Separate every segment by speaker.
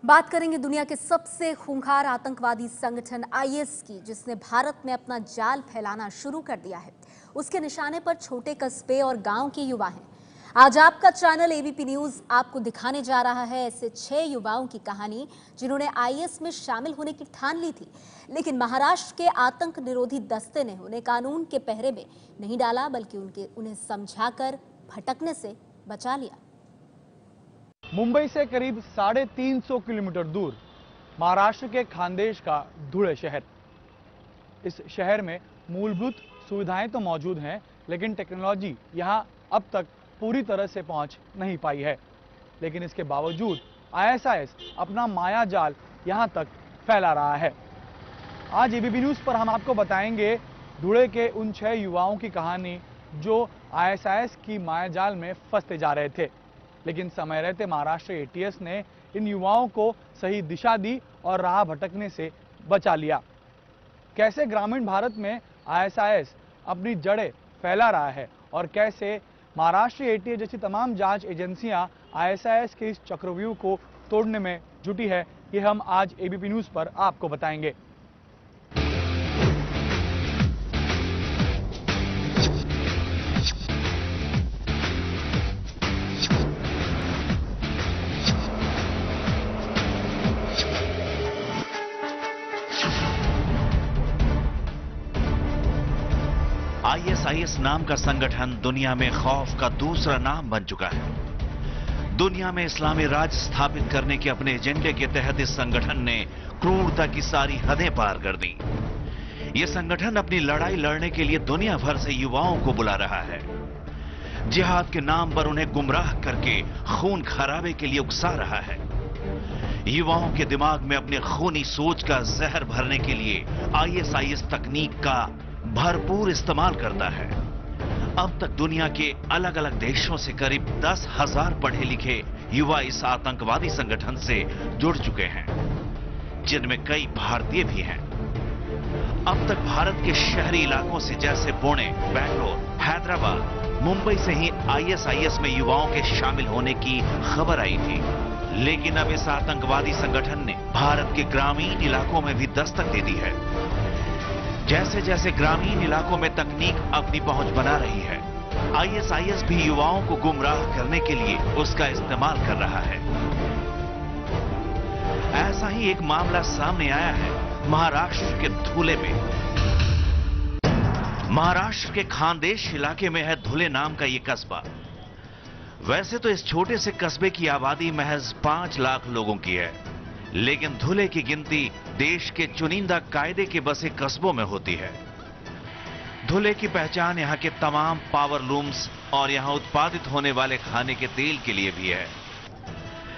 Speaker 1: बात करेंगे दुनिया के सबसे खूंखार आतंकवादी संगठन आईएस की, जिसने भारत में अपना जाल फैलाना शुरू कर दिया है। उसके निशाने पर छोटे कस्बे और गांव के युवा हैं। आज आपका चैनल एबीपी न्यूज आपको दिखाने जा रहा है ऐसे 6 युवाओं की कहानी जिन्होंने आईएस में शामिल होने की ठान ली थी, लेकिन महाराष्ट्र के आतंक निरोधी दस्ते ने उन्हें कानून के पहरे में नहीं डाला, बल्कि उन्हें समझाकर भटकने से बचा लिया।
Speaker 2: मुंबई से करीब 350 किलोमीटर दूर महाराष्ट्र के खानदेश का धुले शहर। इस शहर में मूलभूत सुविधाएं तो मौजूद हैं, लेकिन टेक्नोलॉजी यहां अब तक पूरी तरह से पहुंच नहीं पाई है। लेकिन इसके बावजूद आईएसआईएस अपना माया जाल यहां तक फैला रहा है। आज एबीपी न्यूज पर हम आपको बताएंगे धुले के उन 6 युवाओं की कहानी जो आईएसआईएस की माया जाल में फंसते जा रहे थे, लेकिन समय रहते महाराष्ट्र एटीएस ने इन युवाओं को सही दिशा दी और राह भटकने से बचा लिया। कैसे ग्रामीण भारत में आईएसआईएस अपनी जड़ें फैला रहा है और कैसे महाराष्ट्र एटीएस जैसी तमाम जांच एजेंसियां आईएसआईएस के इस चक्रव्यूह को तोड़ने में जुटी है, ये हम आज एबीपी न्यूज पर आपको बताएंगे।
Speaker 3: आईएसआईएस नाम का संगठन दुनिया में खौफ का दूसरा नाम बन चुका है। दुनिया में इस्लामी राज स्थापित करने के अपने एजेंडे के तहत इस संगठन ने क्रूरता की सारी हदें पार कर दी। यह संगठन अपनी लड़ाई लड़ने के लिए दुनिया भर से युवाओं को बुला रहा है। जिहाद के नाम पर उन्हें गुमराह करके खून खराबे के लिए उकसा रहा है। युवाओं के दिमाग में अपने खूनी सोच का जहर भरने के लिए आईएसआईएस तकनीक का भरपूर इस्तेमाल करता है। अब तक दुनिया के अलग अलग देशों से करीब 10,000 पढ़े लिखे युवा इस आतंकवादी संगठन से जुड़ चुके हैं, जिनमें कई भारतीय भी हैं। अब तक भारत के शहरी इलाकों से जैसे पुणे, बेंगलोर, हैदराबाद, मुंबई से ही आईएसआईएस में युवाओं के शामिल होने की खबर आई थी, लेकिन अब इस आतंकवादी संगठन ने भारत के ग्रामीण इलाकों में भी दस्तक दे दी है। जैसे जैसे ग्रामीण इलाकों में तकनीक अपनी पहुंच बना रही है, आईएसआईएस भी युवाओं को गुमराह करने के लिए उसका इस्तेमाल कर रहा है। ऐसा ही एक मामला सामने आया है महाराष्ट्र के धुले में। महाराष्ट्र के खानदेश इलाके में है धुले नाम का यह कस्बा। वैसे तो इस छोटे से कस्बे की आबादी महज 5 लाख लोगों की है, लेकिन धुले की गिनती देश के चुनिंदा कायदे के बसे कस्बों में होती है। धुले की पहचान यहां के तमाम पावर लूम्स और यहां उत्पादित होने वाले खाने के तेल के लिए भी है।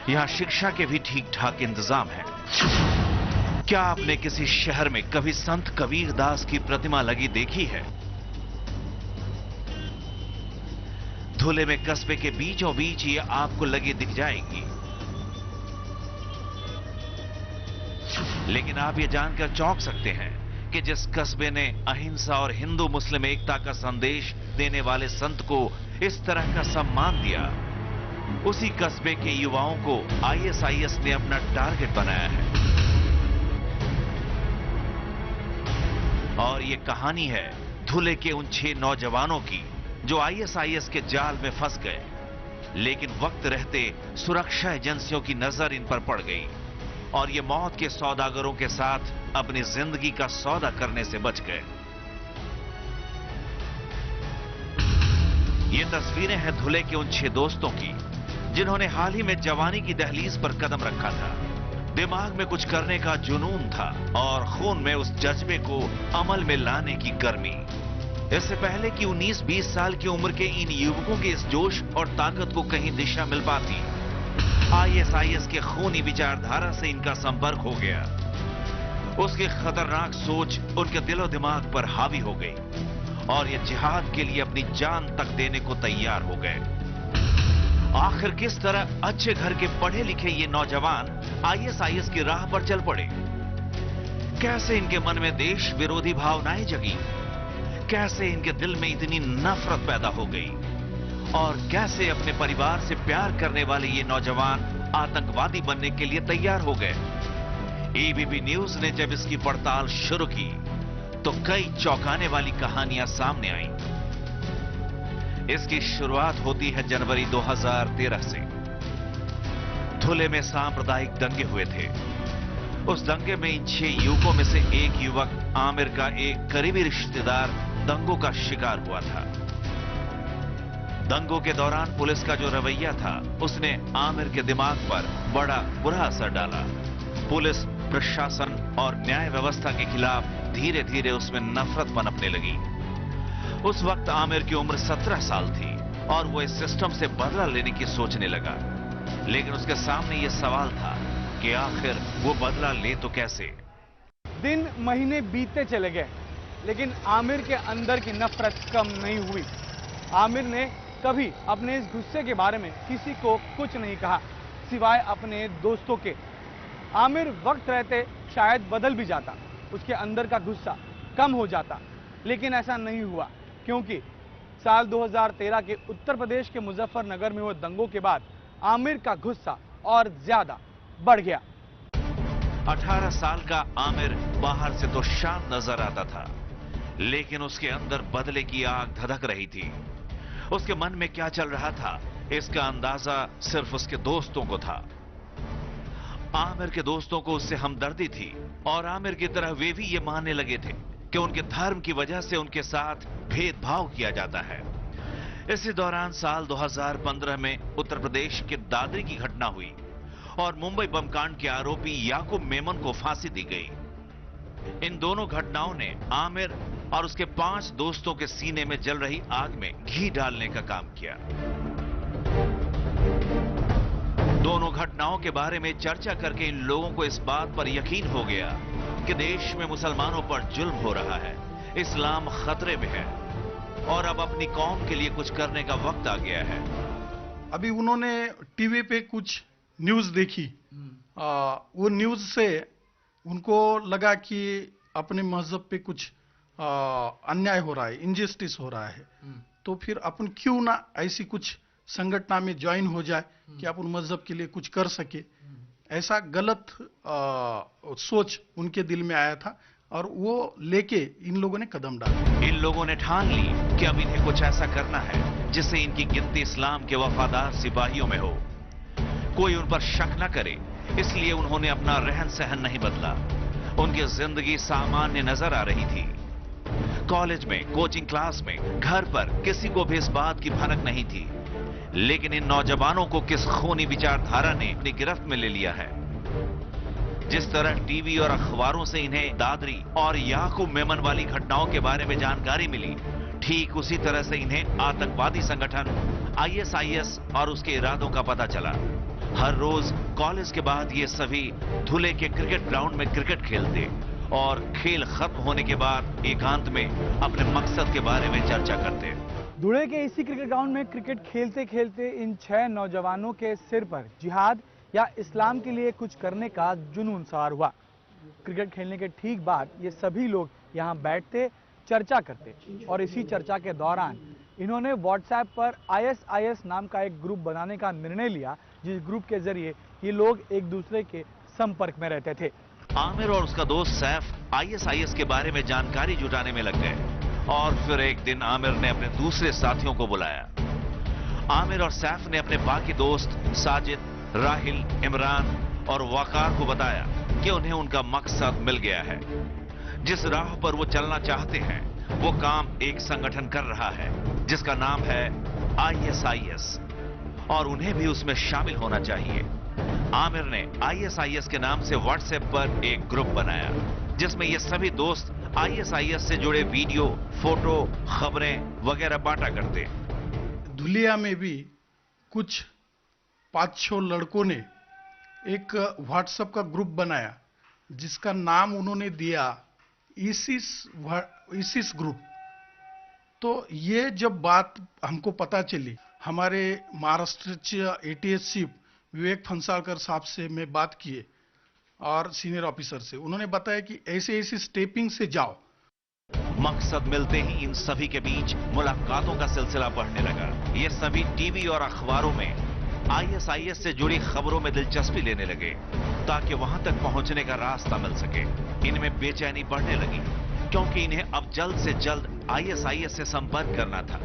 Speaker 3: यहां शिक्षा के भी ठीक ठाक इंतजाम है। क्या आपने किसी शहर में कभी संत कबीर दास की प्रतिमा लगी देखी है? धुले में कस्बे के बीचों बीच ये आपको लगी दिख जाएगी। लेकिन आप ये जानकर चौंक सकते हैं कि जिस कस्बे ने अहिंसा और हिंदू मुस्लिम एकता का संदेश देने वाले संत को इस तरह का सम्मान दिया, उसी कस्बे के युवाओं को आईएसआईएस ने अपना टारगेट बनाया है। और ये कहानी है धुले के उन 6 नौजवानों की जो आईएसआईएस के जाल में फंस गए, लेकिन वक्त रहते सुरक्षा एजेंसियों की नजर इन पर पड़ गई और ये मौत के सौदागरों के साथ अपनी जिंदगी का सौदा करने से बच गए। ये तस्वीरें हैं धुले के उन 6 दोस्तों की जिन्होंने हाल ही में जवानी की दहलीज पर कदम रखा था। दिमाग में कुछ करने का जुनून था और खून में उस जज्बे को अमल में लाने की गर्मी। इससे पहले कि 19-20 साल की उम्र के इन युवकों के इस जोश और ताकत को कहीं दिशा मिल पाती, आईएसआईएस के खूनी विचारधारा से इनका संपर्क हो गया। उसकी खतरनाक सोच उनके दिलो दिमाग पर हावी हो गई और ये जिहाद के लिए अपनी जान तक देने को तैयार हो गए। आखिर किस तरह अच्छे घर के पढ़े लिखे ये नौजवान आईएसआईएस की राह पर चल पड़े? कैसे इनके मन में देश विरोधी भावनाएं जगी? कैसे इनके दिल में इतनी नफरत पैदा हो गई? और कैसे अपने परिवार से प्यार करने वाले ये नौजवान आतंकवादी बनने के लिए तैयार हो गए। एबीपी न्यूज ने जब इसकी पड़ताल शुरू की तो कई चौंकाने वाली कहानियां सामने आईं। इसकी शुरुआत होती है जनवरी 2013 से। धुले में सांप्रदायिक दंगे हुए थे। उस दंगे में इन 6 युवकों में से एक युवक आमिर का एक करीबी रिश्तेदार दंगों का शिकार हुआ था। दंगों के दौरान पुलिस का जो रवैया था उसने आमिर के दिमाग पर बड़ा बुरा असर डाला। पुलिस प्रशासन और न्याय व्यवस्था के खिलाफ धीरे धीरे उसमें नफरत पनपने लगी। उस वक्त आमिर की उम्र 17 साल थी और वो इस सिस्टम से बदला लेने की सोचने लगा। लेकिन उसके सामने यह सवाल था कि आखिर वो बदला ले तो कैसे।
Speaker 2: दिन महीने बीतते चले गए, लेकिन आमिर के अंदर की नफरत कम नहीं हुई। आमिर ने कभी अपने इस गुस्से के बारे में किसी को कुछ नहीं कहा, सिवाय अपने दोस्तों के। आमिर वक्त रहते शायद बदल भी जाता, उसके अंदर का गुस्सा कम हो जाता, लेकिन ऐसा नहीं हुआ, क्योंकि साल 2013 के उत्तर प्रदेश के मुजफ्फरनगर में हुए दंगों के बाद आमिर का गुस्सा और ज्यादा बढ़ गया।
Speaker 3: 18 साल का आमिर बाहर से तो शांत नजर आता था, लेकिन उसके अंदर बदले की आग धधक रही थी। उसके मन में क्या चल रहा था, इसका अंदाजा सिर्फ उसके दोस्तों को था। आमिर के दोस्तों को उससे हमदर्दी थी और आमिर की तरह वे भी ये मानने लगे थे कि उनके धर्म की वजह से उनके साथ भेदभाव किया जाता है। इसी दौरान साल 2015 में उत्तर प्रदेश के दादरी की घटना हुई और मुंबई बम कांड के आरोपी याकूब मेमन को फांसी दी गई। इन दोनों घटनाओं ने आमिर और उसके 5 दोस्तों के सीने में जल रही आग में घी डालने का काम किया। दोनों घटनाओं के बारे में चर्चा करके इन लोगों को इस बात पर यकीन हो गया कि देश में मुसलमानों पर जुल्म हो रहा है, इस्लाम खतरे में है और अब अपनी कौम के लिए कुछ करने का वक्त आ गया है।
Speaker 4: अभी उन्होंने टीवी पे कुछ न्यूज देखी, वो न्यूज से उनको लगा कि अपने मजहब पे कुछ अन्याय हो रहा है, इनजस्टिस हो रहा है, तो फिर अपन क्यों ना ऐसी कुछ संगठन में ज्वाइन हो जाए कि अपन मजहब के लिए कुछ कर सके। ऐसा गलत सोच उनके दिल में आया था और वो लेके इन लोगों ने कदम डाला।
Speaker 3: इन लोगों ने ठान ली कि अब इन्हें कुछ ऐसा करना है जिससे इनकी गिनती इस्लाम के वफादार सिपाहियों में हो, कोई उन पर शक न करे। इसलिए उन्होंने अपना रहन सहन नहीं बदला। उनकी जिंदगी सामान्य नजर आ रही थी। कॉलेज में, कोचिंग क्लास में, घर पर किसी को भी इस बात की भनक नहीं थी। लेकिन इन नौजवानों को किस खूनी विचारधारा ने अपनी गिरफ्त में ले लिया है। जिस तरह टीवी और अखबारों से इन्हें दादरी और याकूब मेमन वाली घटनाओं के बारे में जानकारी मिली, ठीक उसी तरह से इन्हें आतंकवादी संगठन आईएसआईएस और उसके इरादों का पता चला। हर रोज कॉलेज के बाद ये सभी धुले के क्रिकेट ग्राउंड में क्रिकेट खेलते और खेल खत्म होने के बाद एकांत में अपने मकसद के बारे में चर्चा करते।
Speaker 2: धुले के इसी क्रिकेट ग्राउंड में क्रिकेट खेलते खेलते इन 6 नौजवानों के सिर पर जिहाद या इस्लाम के लिए कुछ करने का जुनून सवार हुआ। क्रिकेट खेलने के ठीक बाद ये सभी लोग यहाँ बैठते, चर्चा करते और इसी चर्चा के दौरान इन्होंने व्हाट्सएप पर आईएसआईएस नाम का एक ग्रुप बनाने का निर्णय लिया, जिस ग्रुप के जरिए ये लोग एक दूसरे के संपर्क में रहते थे।
Speaker 3: आमिर और उसका दोस्त सैफ आईएसआईएस के बारे में जानकारी जुटाने में लग गए और फिर एक दिन आमिर ने अपने दूसरे साथियों को बुलाया। आमिर और सैफ ने अपने बाकी दोस्त साजिद, राहिल, इमरान और वकार को बताया कि उन्हें उनका मकसद मिल गया है। जिस राह पर वो चलना चाहते हैं वो काम एक संगठन कर रहा है जिसका नाम है आईएसआईएस और उन्हें भी उसमें शामिल होना चाहिए। आमिर ने आईएसआईएस के नाम से व्हाट्सएप पर एक ग्रुप बनाया जिसमें ये सभी दोस्त आईएसआईएस से जुड़े वीडियो, फोटो, खबरें वगैरह बांटा करते।
Speaker 4: धुलिया में भी कुछ 5-6 लड़कों ने एक व्हाट्सएप का ग्रुप बनाया जिसका नाम उन्होंने दिया इसिस ग्रुप। तो ये जब बात हमको पता चली, हमारे महाराष्ट्र एटीएस चीफ विवेक फंसालकर साहब से मैं बात किए और सीनियर ऑफिसर से, उन्होंने बताया कि ऐसे स्टेपिंग से जाओ।
Speaker 3: मकसद मिलते ही इन सभी के बीच मुलाकातों का सिलसिला बढ़ने लगा। ये सभी टीवी और अखबारों में आईएसआईएस से जुड़ी खबरों में दिलचस्पी लेने लगे ताकि वहां तक पहुंचने का रास्ता मिल सके। इनमें बेचैनी बढ़ने लगी क्योंकि इन्हें अब जल्द से जल्द आईएसआईएस से संपर्क करना था।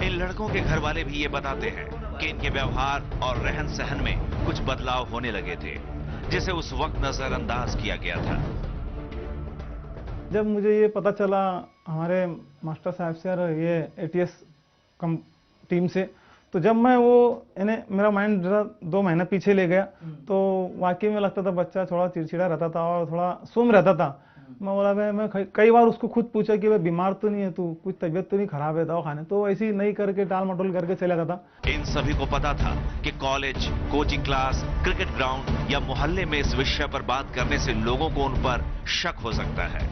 Speaker 3: इन लड़कों के घर वाले भी ये बताते हैं कि इनके व्यवहार और रहन सहन में कुछ बदलाव होने लगे थे, जिसे उस वक्त नजरअंदाज किया गया था।
Speaker 5: जब मुझे ये पता चला हमारे मास्टर साहब से और ये एटीएस टीम से, तो जब मैं वो इन्हें मेरा माइंड जरा 2 महीने पीछे ले गया, तो वाकई में लगता था बच्चा थोड़ा चिड़चिड़ा रहता था और थोड़ा सुम रहता था। मैं बोला भाई, मैं कई बार उसको खुद पूछा कि भाई बीमार तो नहीं है तू, कुछ तबीयत तो नहीं खराब है, दवा खाने, तो ऐसे ही नहीं करके टाल मटोल करके चला जाता।
Speaker 3: इन सभी को पता था कि college, coaching class, cricket ground या मोहल्ले में इस विषय पर बात करने से लोगों को उन पर शक हो सकता है।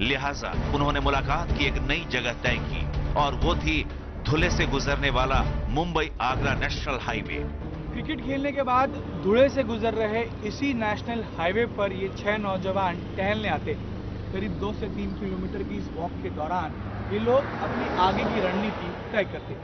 Speaker 3: लिहाजा उन्होंने मुलाकात की एक नई जगह तय की और वो थी धुले से गुजरने वाला Mumbai Agra national highway.
Speaker 2: Cricket खेलने के बाद धुले से गुजर रहे इसी नेशनल हाईवे पर ये 6 नौजवान टहलने आते। करीब 2 से 3 किलोमीटर की इस वॉक के दौरान ये लोग अपनी आगे की रणनीति तय करते।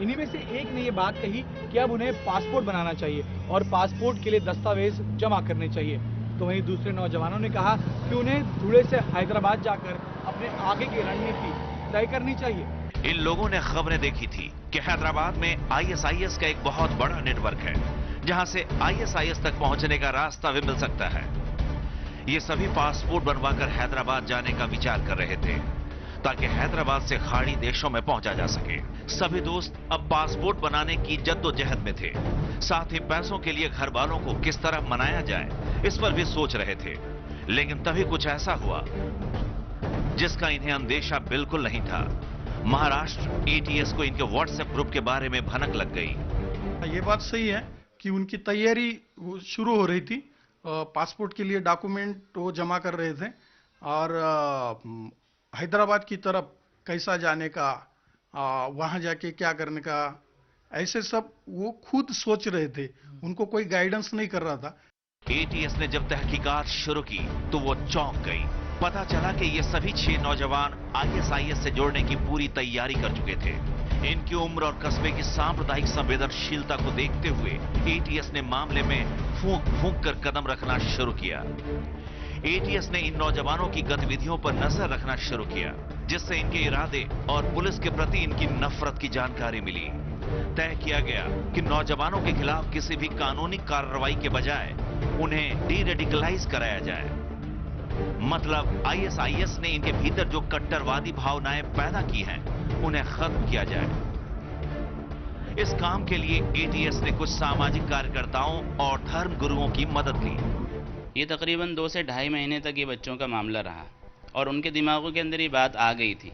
Speaker 2: इन्हीं में से एक ने ये बात कही कि अब उन्हें पासपोर्ट बनाना चाहिए और पासपोर्ट के लिए दस्तावेज जमा करने चाहिए। तो वहीं दूसरे नौजवानों ने कहा कि उन्हें धुले से हैदराबाद जाकर अपने आगे की रणनीति तय करनी चाहिए।
Speaker 3: इन लोगों ने खबरें देखी थी कि हैदराबाद में आईएसआईएस का एक बहुत बड़ा नेटवर्क है, जहां से आईएसआईएस तक पहुंचने का रास्ता भी मिल सकता है। ये सभी पासपोर्ट बनवाकर हैदराबाद जाने का विचार कर रहे थे ताकि हैदराबाद से खाड़ी देशों में पहुंचा जा सके। सभी दोस्त अब पासपोर्ट बनाने की जद्दोजहद में थे, साथ ही पैसों के लिए घर वालों को किस तरह मनाया जाए इस पर भी सोच रहे थे। लेकिन तभी कुछ ऐसा हुआ जिसका इन्हें अंदेशा बिल्कुल नहीं था। महाराष्ट्र एटीएस को इनके व्हाट्सएप ग्रुप के बारे में भनक लग गई।
Speaker 4: ये बात सही है कि उनकी तैयारी शुरू हो रही थी, पासपोर्ट के लिए डॉक्यूमेंट वो जमा कर रहे थे और हैदराबाद की तरफ कैसा जाने का, वहां जाके क्या करने का, ऐसे सब वो खुद सोच रहे थे, उनको कोई गाइडेंस नहीं कर रहा था।
Speaker 3: एटीएस ने जब तहकीकात शुरू की तो वो चौंक गई। पता चला कि ये सभी 6 नौजवान आईएसआईएस से जोड़ने की पूरी तैयारी कर चुके थे। इनकी उम्र और कस्बे की सांप्रदायिक संवेदनशीलता को देखते हुए एटीएस ने मामले में फूंक फूंक कर कदम रखना शुरू किया। एटीएस ने इन नौजवानों की गतिविधियों पर नजर रखना शुरू किया, जिससे इनके इरादे और पुलिस के प्रति इनकी नफरत की जानकारी मिली। तय किया गया कि नौजवानों के खिलाफ किसी भी कानूनी कार्रवाई के बजाय उन्हें डी-रेडिकलाइज कराया जाए। मतलब आईएसआईएस ने इनके भीतर जो कट्टरवादी भावनाएं पैदा की हैं, उन्हें खत्म किया जाए। इस काम के लिए एटीएस ने कुछ सामाजिक कार्यकर्ताओं और धर्म गुरुओं की मदद ली।
Speaker 6: ये तकरीबन 2 से ढाई महीने तक ये बच्चों का मामला रहा और उनके दिमागों के अंदर ये बात आ गई थी।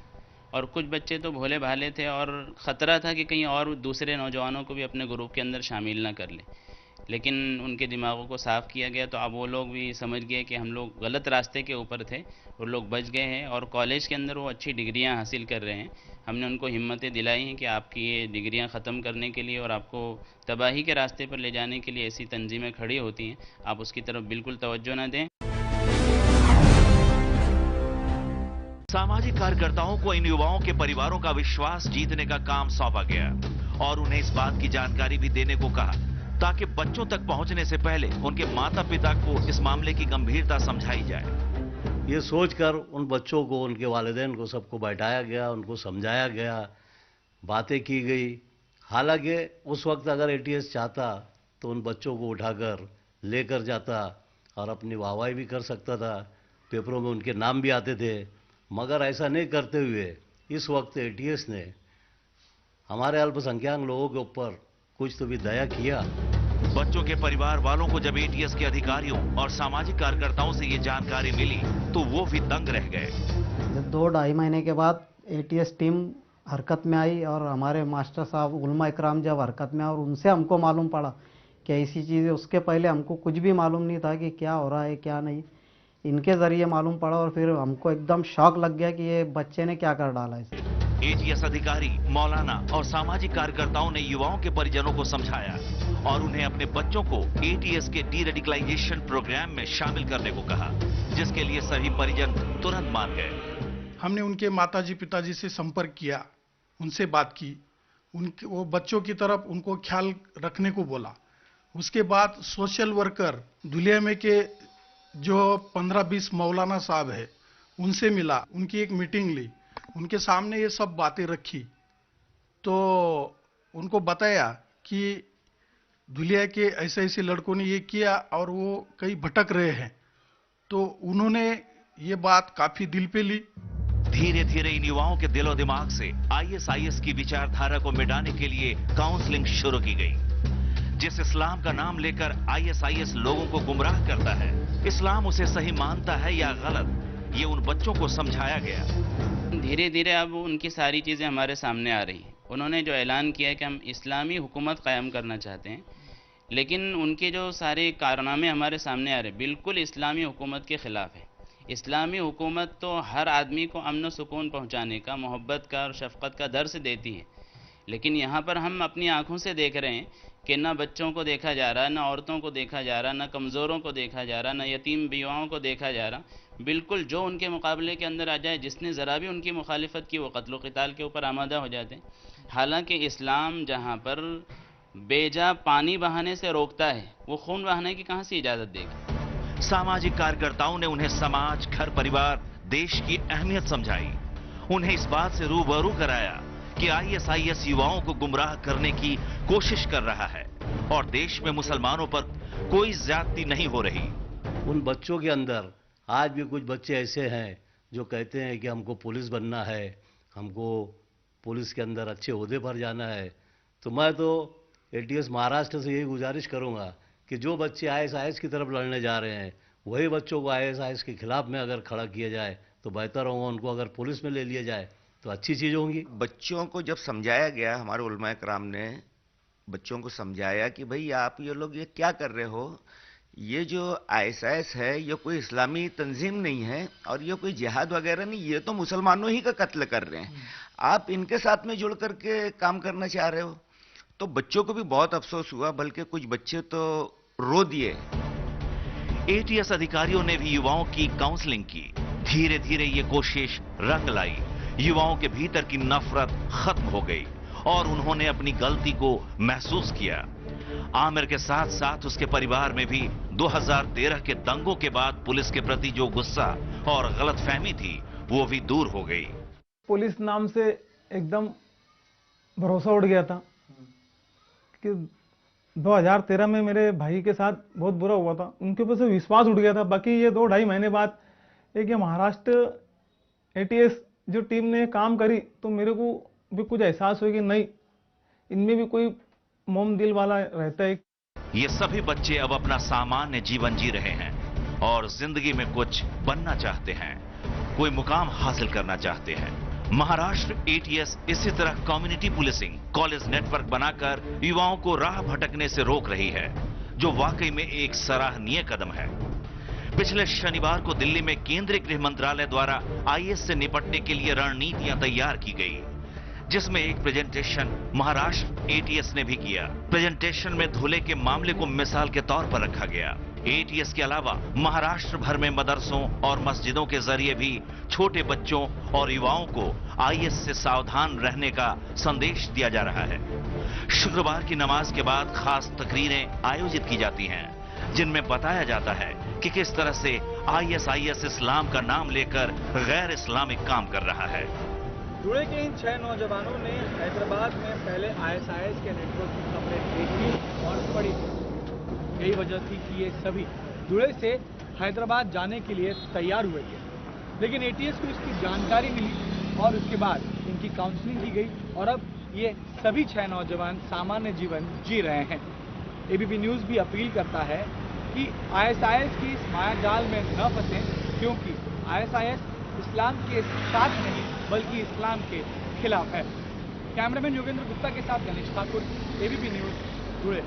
Speaker 6: और कुछ बच्चे तो भोले भाले थे और ख़तरा था कि कहीं और दूसरे नौजवानों को भी अपने ग्रुप के अंदर शामिल ना कर ले। लेकिन उनके दिमागों को साफ़ किया गया तो अब वो लोग भी समझ गए कि हम लोग गलत रास्ते के ऊपर थे और लोग बच गए हैं और कॉलेज के अंदर वो अच्छी डिग्रियां हासिल कर रहे हैं। हमने उनको हिम्मतें दिलाई हैं कि आपकी ये डिग्रियां ख़त्म करने के लिए और आपको तबाही के रास्ते पर ले जाने के लिए ऐसी तंजीमें खड़ी होती हैं, आप उसकी तरफ बिल्कुल तवज्जो न दें।
Speaker 3: सामाजिक कार्यकर्ताओं को इन युवाओं के परिवारों का विश्वास जीतने का काम सौंपा गया और उन्हें इस बात की जानकारी भी देने को कहा ताकि बच्चों तक पहुंचने से पहले उनके माता पिता को इस मामले की गंभीरता समझाई जाए।
Speaker 7: ये सोचकर उन बच्चों को, उनके वालिदैन को सबको बैठाया गया, उनको समझाया गया, बातें की गई। हालांकि उस वक्त अगर एटीएस चाहता तो उन बच्चों को उठाकर लेकर जाता और अपनी वाहवाही भी कर सकता था, पेपरों में उनके नाम भी आते थे, मगर ऐसा नहीं करते हुए इस वक्त एटीएस ने हमारे अल्पसंख्यक लोगों के ऊपर कुछ तो भी दया किया।
Speaker 3: बच्चों के परिवार वालों को जब एटीएस के अधिकारियों और सामाजिक कार्यकर्ताओं से ये जानकारी मिली तो वो भी दंग रह गए।
Speaker 8: जब 2-2.5 महीने के बाद एटीएस टीम हरकत में आई और हमारे मास्टर साहब उलमा इकराम जब हरकत में आए और उनसे हमको मालूम पड़ा कि ऐसी चीज़ें, उसके पहले हमको कुछ भी मालूम नहीं था कि क्या हो रहा है क्या नहीं, इनके ज़रिए मालूम पड़ा और फिर हमको एकदम शौक लग गया कि ये बच्चे ने क्या कर डाला है।
Speaker 3: एटीएस अधिकारी, मौलाना और सामाजिक कार्यकर्ताओं ने युवाओं के परिजनों को समझाया और उन्हें अपने बच्चों को एटीएस के डी-रेडिकलाइजेशन प्रोग्राम में शामिल करने को कहा, जिसके लिए सभी परिजन तुरंत मान गए।
Speaker 4: हमने उनके माताजी पिताजी से संपर्क किया, उनसे बात की उनके वो बच्चों की तरफ उनको ख्याल रखने को बोला। उसके बाद सोशल वर्कर धुलिया में के जो 15-20 मौलाना साहब है उनसे मिला, उनकी एक मीटिंग ली, उनके सामने ये सब बातें रखी, तो उनको बताया कि धुलिया के ऐसे ऐसे लड़कों ने ये किया और वो कहीं भटक रहे हैं। तो उन्होंने ये बात काफी दिल पे ली।
Speaker 3: धीरे धीरे इन युवाओं के दिलो दिमाग से आईएसआईएस की विचारधारा को मिटाने के लिए काउंसलिंग शुरू की गई। जिस इस्लाम का नाम लेकर आईएसआईएस लोगों को गुमराह करता है, इस्लाम उसे सही मानता है या गलत, ये उन बच्चों को समझाया गया।
Speaker 6: धीरे धीरे अब उनकी सारी चीज़ें हमारे सामने आ रही हैं। उन्होंने जो ऐलान किया है कि हम इस्लामी हुकूमत कायम करना चाहते हैं, लेकिन उनके जो सारे कारनामे हमारे सामने आ रहे हैं बिल्कुल इस्लामी हुकूमत के ख़िलाफ़ है। इस्लामी हुकूमत तो हर आदमी को अमन व सुकून पहुंचाने का, मोहब्बत का और शफ़क़त का दर्स देती है, लेकिन यहाँ पर हम अपनी आँखों से देख रहे हैं कि ना बच्चों को देखा जा रहा, ना औरतों को देखा जा रहा, ना कमज़ोरों को देखा जा रहा, ना यतीम बीवाओं को देखा जा रहा। बिल्कुल जो उनके मुकाबले के अंदर आ जाए, जिसने ज़रा भी उनकी मुखालिफत की, वो क़त्ल व क़िताल के ऊपर आमादा हो जाते हैं। हालांकि इस्लाम जहाँ पर बेजा पानी बहाने से रोकता है, वो खून बहाने की कहाँ से इजाज़त देगा।
Speaker 3: सामाजिक कार्यकर्ताओं ने उन्हें समाज, घर परिवार, देश की अहमियत समझाई। उन्हें इस बात से रूबरू कराया कि आईएसआईएस युवाओं को गुमराह करने की कोशिश कर रहा है और देश में मुसलमानों पर कोई ज्यादती नहीं हो रही।
Speaker 7: उन बच्चों के अंदर आज भी कुछ बच्चे ऐसे हैं जो कहते हैं कि हमको पुलिस बनना है, हमको पुलिस के अंदर अच्छे ओहदे पर जाना है। तो मैं तो एटीएस महाराष्ट्र से यही गुजारिश करूंगा कि जो बच्चे आईएसआईएस की तरफ लड़ने जा रहे हैं, वही बच्चों को आईएसआईएस के खिलाफ में अगर खड़ा किया जाए तो बेहतर होगा। उनको अगर पुलिस में ले लिया जाए तो अच्छी चीज़ होंगी।
Speaker 9: बच्चों को जब समझाया गया, हमारे उलमा कराम ने बच्चों को समझाया कि भाई आप ये लोग ये क्या कर रहे हो, ये जो आईएसआईएस है ये कोई इस्लामी तंजीम नहीं है और ये कोई जिहाद वगैरह नहीं, ये तो मुसलमानों ही का कत्ल कर रहे हैं, आप इनके साथ में जुड़ करके काम करना चाह रहे हो। तो बच्चों को भी बहुत अफसोस हुआ, बल्कि कुछ बच्चे तो रो दिए।
Speaker 3: एटीएस अधिकारियों ने भी युवाओं की काउंसलिंग की। धीरे धीरे ये कोशिश रंग लाई। युवाओं के भीतर की नफरत खत्म हो गई और उन्होंने अपनी गलती को महसूस किया। आमिर के साथ साथ उसके परिवार में भी 2013 के दंगों के बाद पुलिस के प्रति जो गुस्सा और गलतफहमी थी वो भी दूर हो गई।
Speaker 5: पुलिस नाम से एकदम भरोसा उड़ गया था कि 2013 में मेरे भाई के साथ बहुत बुरा हुआ था, उनके ऊपर से विश्वास उठ गया था। बाकी ये 2-2.5 महीने बाद एक ये महाराष्ट्र एटीएस जो टीम ने काम करी तो मेरे को भी कुछ एहसास हुआ कि नहीं, इनमें भी कोई मोम दिल वाला रहता है।
Speaker 3: ये सभी बच्चे अब अपना सामान्य जीवन जी रहे हैं और जिंदगी में कुछ बनना चाहते हैं, कोई मुकाम हासिल करना चाहते हैं। महाराष्ट्र एटीएस इसी तरह कम्युनिटी पुलिसिंग कॉलेज नेटवर्क बनाकर युवाओं को राह भटकने से रोक रही है, जो वाकई में एक सराहनीय कदम है। पिछले शनिवार को दिल्ली में केंद्रीय गृह मंत्रालय द्वारा आईएस से निपटने के लिए रणनीतियां तैयार की गई, जिसमें एक प्रेजेंटेशन महाराष्ट्र एटीएस ने भी किया। प्रेजेंटेशन में धुले के मामले को मिसाल के तौर पर रखा गया। एटीएस के अलावा महाराष्ट्र भर में मदरसों और मस्जिदों के जरिए भी छोटे बच्चों और युवाओं को आईएस से सावधान रहने का संदेश दिया जा रहा है। शुक्रवार की नमाज के बाद खास तकरीरें आयोजित की जाती हैं, जिनमें बताया जाता है कि किस तरह से आईएसआईएस इस्लाम का नाम लेकर गैर इस्लामिक काम कर रहा है।
Speaker 2: धुले के इन 6 नौजवानों ने हैदराबाद में पहले आईएसआईएस के नेटवर्क की खबरें देखी और पढ़ी। यही वजह थी कि ये सभी धुले से हैदराबाद जाने के लिए तैयार हुए थे, लेकिन एटीएस को इसकी जानकारी मिली और उसके बाद इनकी काउंसलिंग की गई और अब ये सभी 6 नौजवान सामान्य जीवन जी रहे हैं। एबीपी न्यूज़ भी अपील करता है कि आईएसआईएस की इस मायाजाल में न फंसें, क्योंकि आईएसआईएस इस्लाम के साथ नहीं बल्कि इस्लाम के खिलाफ है। कैमरामैन योगेंद्र गुप्ता के साथ गणेश ठाकुर, एबीपी न्यूज़, धुले।